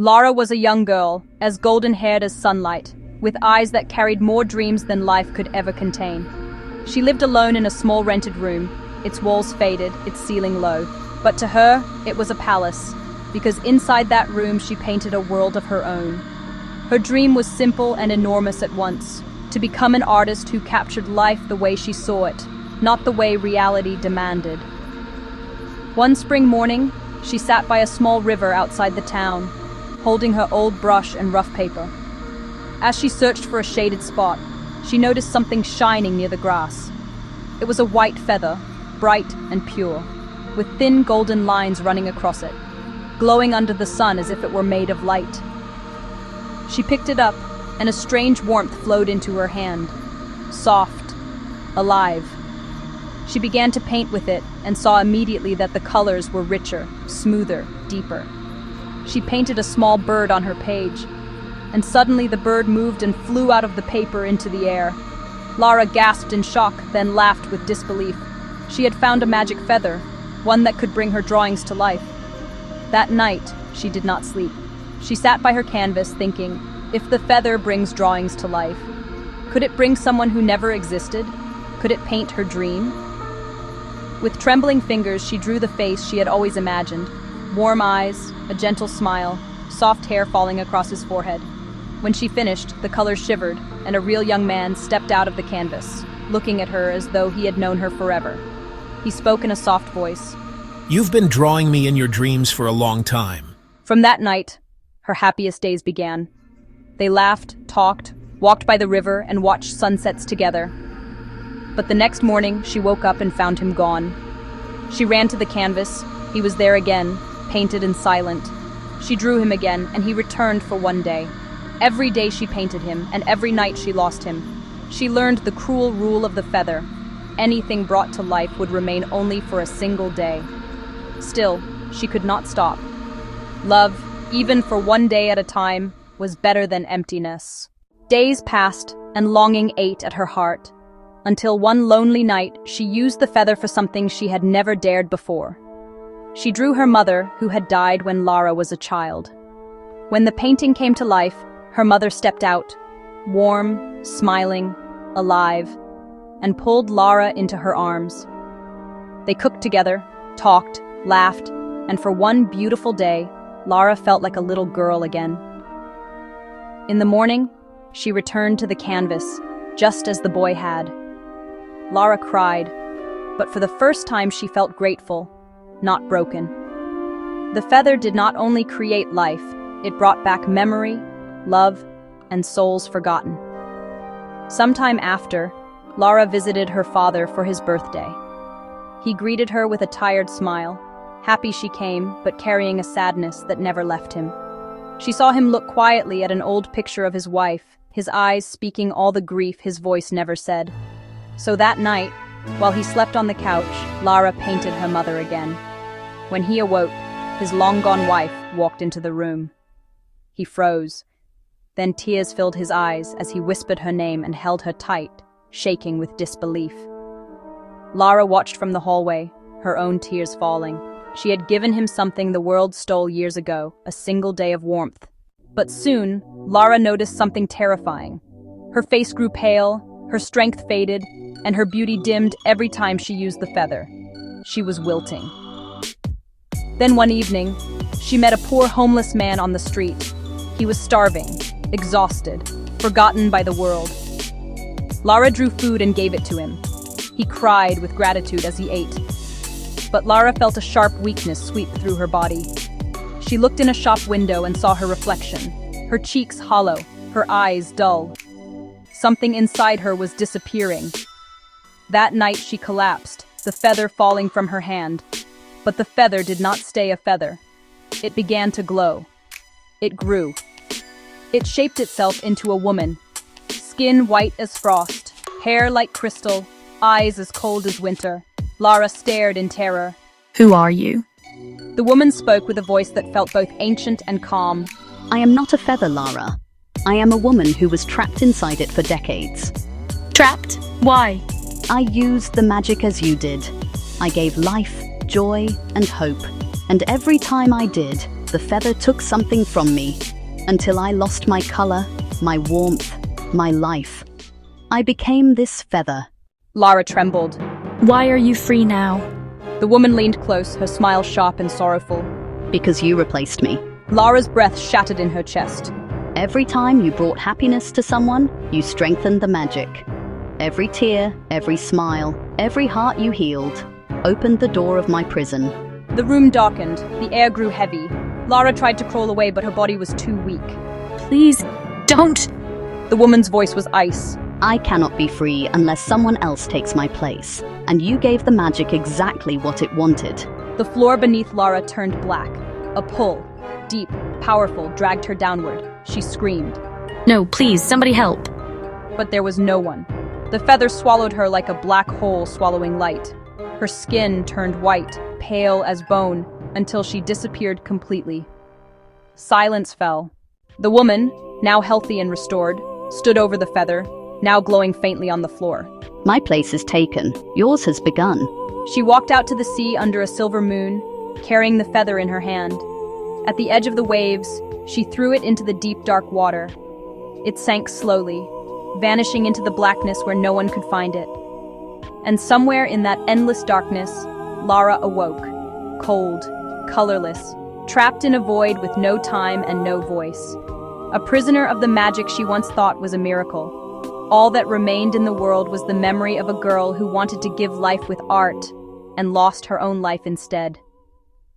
Lara was a young girl, as golden-haired as sunlight, with eyes that carried more dreams than life could ever contain. She lived alone in a small rented room, its walls faded, its ceiling low. But to her, it was a palace, because inside that room she painted a world of her own. Her dream was simple and enormous at once, to become an artist who captured life the way she saw it, not the way reality demanded. One spring morning, she sat by a small river outside the town, holding her old brush and rough paper. As she searched for a shaded spot, she noticed something shining near the grass. It was a white feather, bright and pure, with thin golden lines running across it, glowing under the sun as if it were made of light. She picked it up, and a strange warmth flowed into her hand, soft, alive. She began to paint with it and saw immediately that the colors were richer, smoother, deeper. She painted a small bird on her page, and suddenly the bird moved and flew out of the paper into the air. Lara gasped in shock, then laughed with disbelief. She had found a magic feather, one that could bring her drawings to life. That night, she did not sleep. She sat by her canvas thinking, if the feather brings drawings to life, could it bring someone who never existed? Could it paint her dream? With trembling fingers, she drew the face she had always imagined. Warm eyes, a gentle smile, soft hair falling across his forehead. When she finished, the colors shivered, and a real young man stepped out of the canvas, looking at her as though he had known her forever. He spoke in a soft voice. You've been drawing me in your dreams for a long time. From that night, her happiest days began. They laughed, talked, walked by the river, and watched sunsets together. But the next morning, she woke up and found him gone. She ran to the canvas. He was there again, painted and silent. She drew him again, and he returned for one day. Every day she painted him, and every night she lost him. She learned the cruel rule of the feather. Anything brought to life would remain only for a single day. Still, she could not stop. Love, even for one day at a time, was better than emptiness. Days passed, and longing ate at her heart, until one lonely night she used the feather for something she had never dared before. She drew her mother, who had died when Lara was a child. When the painting came to life, her mother stepped out, warm, smiling, alive, and pulled Lara into her arms. They cooked together, talked, laughed, and for one beautiful day, Lara felt like a little girl again. In the morning, she returned to the canvas, just as the boy had. Lara cried, but for the first time she felt grateful, not broken. The feather did not only create life, it brought back memory, love, and souls forgotten. Sometime after, Lara visited her father for his birthday. He greeted her with a tired smile. Happy she came, but carrying a sadness that never left him. She saw him look quietly at an old picture of his wife, his eyes speaking all the grief his voice never said. So that night, while he slept on the couch, Lara painted her mother again. When he awoke, his long-gone wife walked into the room. He froze. Then tears filled his eyes as he whispered her name and held her tight, shaking with disbelief. Lara watched from the hallway, her own tears falling. She had given him something the world stole years ago, a single day of warmth. But soon, Lara noticed something terrifying. Her face grew pale, her strength faded, and her beauty dimmed every time she used the feather. She was wilting. Then one evening, she met a poor homeless man on the street. He was starving, exhausted, forgotten by the world. Lara drew food and gave it to him. He cried with gratitude as he ate. But Lara felt a sharp weakness sweep through her body. She looked in a shop window and saw her reflection, her cheeks hollow, her eyes dull. Something inside her was disappearing. That night she collapsed, the feather falling from her hand. But the feather did not stay a feather. It began to glow. It grew. It shaped itself into a woman. Skin white as frost, hair like crystal, eyes as cold as winter. Lara stared in terror. Who are you? The woman spoke with a voice that felt both ancient and calm. I am not a feather, Lara. I am a woman who was trapped inside it for decades. Trapped? Why? I used the magic as you did. I gave life, joy, and hope. And every time I did, the feather took something from me, until I lost my color, my warmth, my life. I became this feather. Lara trembled. Why are you free now? The woman leaned close, her smile sharp and sorrowful. Because you replaced me. Lara's breath shattered in her chest. Every time you brought happiness to someone, you strengthened the magic. Every tear, every smile, every heart you healed, opened the door of my prison. The room darkened, the air grew heavy. Lara tried to crawl away, but her body was too weak. Please, don't. The woman's voice was ice. I cannot be free unless someone else takes my place, and you gave the magic exactly what it wanted. The floor beneath Lara turned black. A pull, deep, powerful, dragged her downward. She screamed. No, please, somebody help. But there was no one. The feather swallowed her like a black hole swallowing light. Her skin turned white, pale as bone, until she disappeared completely. Silence fell. The woman, now healthy and restored, stood over the feather, now glowing faintly on the floor. My place is taken. Yours has begun. She walked out to the sea under a silver moon, carrying the feather in her hand. At the edge of the waves, she threw it into the deep, dark water. It sank slowly, vanishing into the blackness where no one could find it. And somewhere in that endless darkness, Lara awoke, cold, colorless, trapped in a void with no time and no voice. A prisoner of the magic she once thought was a miracle. All that remained in the world was the memory of a girl who wanted to give life with art and lost her own life instead.